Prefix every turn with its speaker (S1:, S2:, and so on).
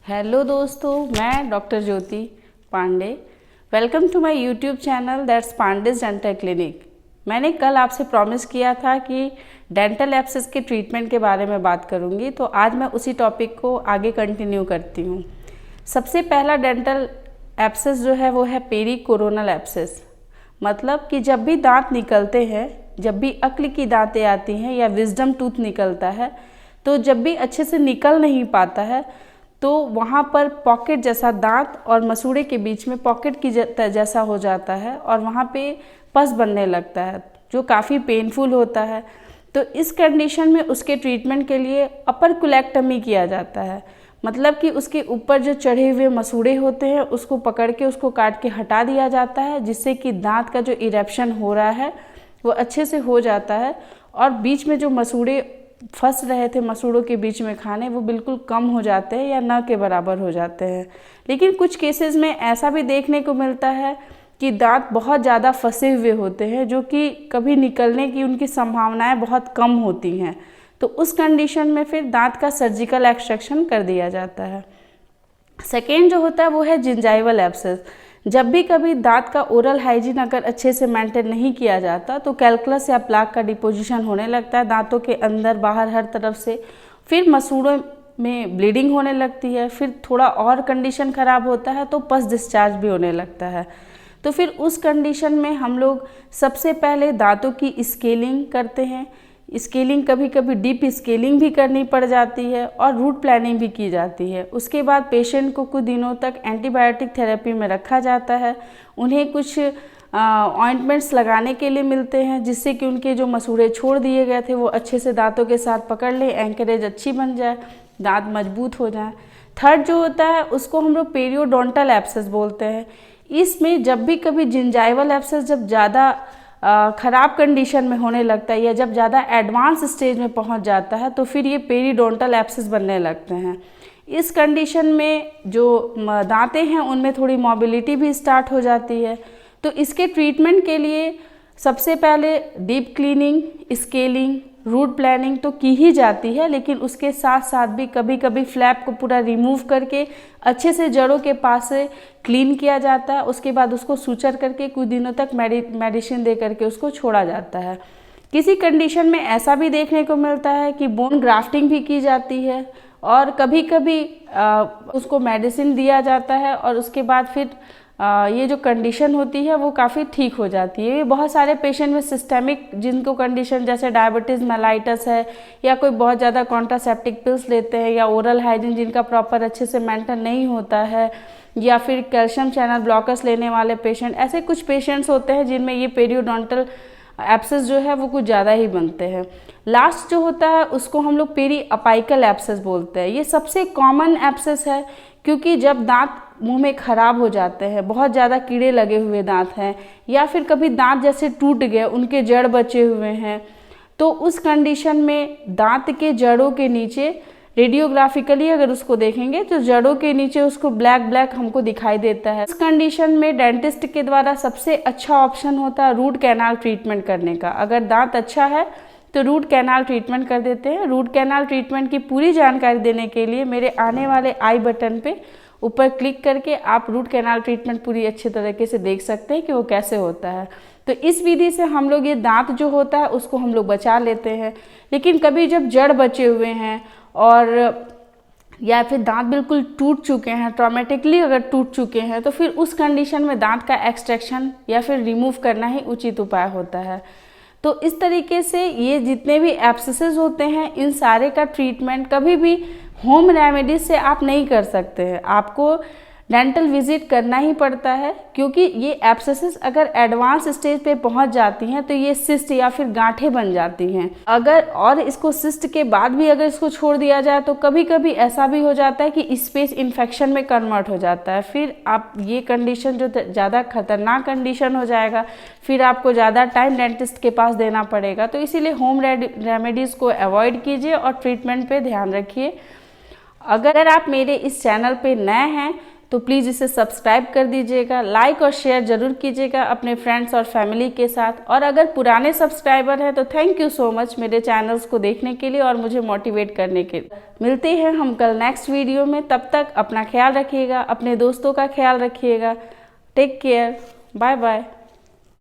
S1: Hello दोस्तों, मैं doctor Jyoti Pandey. Welcome to my YouTube channel that's Pandey's dental clinic. मैंने कल आपसे प्रॉमिस किया था कि डेंटल एब्सेस के ट्रीटमेंट के बारे में बात करूंगी, तो आज मैं उसी टॉपिक को आगे कंटिन्यू करती हूँ। सबसे पहला डेंटल एब्सेस जो है वो है पेरी कोरोनल एब्सेस। मतलब कि जब भी दांत निकलते हैं, जब भी अक्ल की दांतें आती हैं या विजडम टूथ निकलता है, तो जब भी अच्छे से निकल नहीं पाता है तो वहाँ पर पॉकेट जैसा दांत और मसूड़े के बीच में पॉकेट की जैसा हो जाता है और वहाँ पे पस बनने लगता है, जो काफ़ी पेनफुल होता है। तो इस कंडीशन में उसके ट्रीटमेंट के लिए अपर कोलेक्टमी किया जाता है। मतलब कि उसके ऊपर जो चढ़े हुए मसूड़े होते हैं उसको पकड़ के उसको काट के हटा दिया जाता है, जिससे कि दांत का जो इरेप्शन हो रहा है वो अच्छे से हो जाता है और बीच में जो मसूड़े फंस रहे थे मसूड़ों के बीच में खाने, वो बिल्कुल कम हो जाते हैं या न के बराबर हो जाते हैं। लेकिन कुछ केसेस में ऐसा भी देखने को मिलता है कि दांत बहुत ज़्यादा फंसे हुए होते हैं, जो कि कभी निकलने की उनकी संभावनाएं बहुत कम होती हैं। तो उस कंडीशन में फिर दांत का सर्जिकल एक्सट्रैक्शन कर दिया जाता है। सेकेंड जो होता है वो है जिंजाइवल एब्सेस। जब भी कभी दांत का ओरल हाइजीन अगर अच्छे से मेंटेन नहीं किया जाता तो कैलकुलस या प्लाक का डिपोजिशन होने लगता है दांतों के अंदर बाहर हर तरफ से। फिर मसूड़ों में ब्लीडिंग होने लगती है। फिर थोड़ा और कंडीशन ख़राब होता है तो पस डिस्चार्ज भी होने लगता है। तो फिर उस कंडीशन में हम लोग सबसे पहले दांतों की स्केलिंग करते हैं। स्केलिंग कभी कभी डीप स्केलिंग भी करनी पड़ जाती है और रूट प्लानिंग भी की जाती है। उसके बाद पेशेंट को कुछ दिनों तक एंटीबायोटिक थेरेपी में रखा जाता है। उन्हें कुछ ऑइंटमेंट्स लगाने के लिए मिलते हैं, जिससे कि उनके जो मसूड़े छोड़ दिए गए थे वो अच्छे से दांतों के साथ पकड़ ले, एंकरेज अच्छी बन जाए, दांत मजबूत हो जाए। थर्ड जो होता है उसको हम लोग पेरियोडोंटल एब्सेस बोलते हैं। इसमें जब भी कभी जिंजाइवल एब्सेस जब ज़्यादा ख़राब कंडीशन में होने लगता है या जब ज़्यादा एडवांस स्टेज में पहुंच जाता है तो फिर ये पेरिडोंटल एब्सेस बनने लगते हैं। इस कंडीशन में जो दांतें हैं उनमें थोड़ी मोबिलिटी भी स्टार्ट हो जाती है। तो इसके ट्रीटमेंट के लिए सबसे पहले deep cleaning, scaling, route planning तो की ही जाती है, लेकिन उसके साथ साथ भी कभी कभी फ्लैप को पूरा रिमूव करके अच्छे से जड़ों के पास से क्लीन किया जाता है। उसके बाद उसको सूचर करके कुछ दिनों तक मेडिसिन दे करके उसको छोड़ा जाता है। किसी कंडीशन में ऐसा भी देखने को मिलता है कि बोन ग्राफ्टिंग भी की जाती है और कभी कभी उसको मेडिसिन दिया जाता है और उसके बाद फिर ये जो कंडीशन होती है वो काफ़ी ठीक हो जाती है। ये बहुत सारे पेशेंट में सिस्टेमिक जिनको कंडीशन जैसे डायबिटीज़ मेलाइटस है या कोई बहुत ज़्यादा कॉन्ट्रासेप्टिक पिल्स लेते हैं या ओरल हाइजीन जिनका प्रॉपर अच्छे से मेंटेन नहीं होता है या फिर कैल्शियम चैनल ब्लॉकर्स लेने वाले पेशेंट, ऐसे कुछ पेशेंट्स होते हैं जिनमें ये पेरियोडोंटल एब्सेस जो है वो कुछ ज़्यादा ही बनते हैं। लास्ट जो होता है उसको हम लोग पेरी अपाइकल एब्सेस बोलते हैं। ये सबसे कॉमन एब्सेस है, क्योंकि जब दांत मुंह में ख़राब हो जाते हैं, बहुत ज़्यादा कीड़े लगे हुए दांत हैं या फिर कभी दांत जैसे टूट गए, उनके जड़ बचे हुए हैं, तो उस कंडीशन में दांत के जड़ों के नीचे रेडियोग्राफिकली अगर उसको देखेंगे तो जड़ों के नीचे उसको ब्लैक ब्लैक हमको दिखाई देता है। इस कंडीशन में डेंटिस्ट के द्वारा सबसे अच्छा ऑप्शन होता है रूट कैनाल ट्रीटमेंट करने का। अगर दांत अच्छा है तो रूट कैनाल ट्रीटमेंट कर देते हैं। रूट कैनाल ट्रीटमेंट की पूरी जानकारी देने के लिए मेरे आने वाले आई बटन पे ऊपर क्लिक करके आप रूट कैनाल ट्रीटमेंट पूरी अच्छे तरीके से देख सकते हैं कि वो कैसे होता है। तो इस विधि से हम लोग ये दांत जो होता है उसको हम लोग बचा लेते हैं। लेकिन कभी जब जड़ बचे हुए हैं और या फिर दांत बिल्कुल टूट चुके हैं, ट्रॉमेटिकली अगर टूट चुके हैं, तो फिर उस कंडीशन में दांत का एक्सट्रैक्शन या फिर रिमूव करना ही उचित उपाय होता है। तो इस तरीके से ये जितने भी एब्सेसेस होते हैं इन सारे का ट्रीटमेंट कभी भी होम रेमेडीज से आप नहीं कर सकते हैं, आपको डेंटल विजिट करना ही पड़ता है। क्योंकि ये एब्सेसेस अगर एडवांस स्टेज पे पहुंच जाती हैं तो ये सिस्ट या फिर गांठें बन जाती हैं। अगर और इसको सिस्ट के बाद भी अगर इसको छोड़ दिया जाए तो कभी कभी ऐसा भी हो जाता है कि स्पेस इन्फेक्शन में कन्वर्ट हो जाता है। फिर आप ये कंडीशन जो ज़्यादा खतरनाक कंडीशन हो जाएगा, फिर आपको ज़्यादा टाइम डेंटिस्ट के पास देना पड़ेगा। तो इसीलिए होम रेमेडीज़ को अवॉइड कीजिए और ट्रीटमेंट पर ध्यान रखिए। अगर आप मेरे इस चैनल पर नए हैं तो प्लीज़ इसे सब्सक्राइब कर दीजिएगा, लाइक और शेयर ज़रूर कीजिएगा अपने फ्रेंड्स और फैमिली के साथ। और अगर पुराने सब्सक्राइबर हैं तो थैंक यू सो मच मेरे चैनल्स को देखने के लिए और मुझे मोटिवेट करने के लिए। मिलते हैं हम कल नेक्स्ट वीडियो में, तब तक अपना ख्याल रखिएगा, अपने दोस्तों का ख्याल रखिएगा। Take care, bye bye.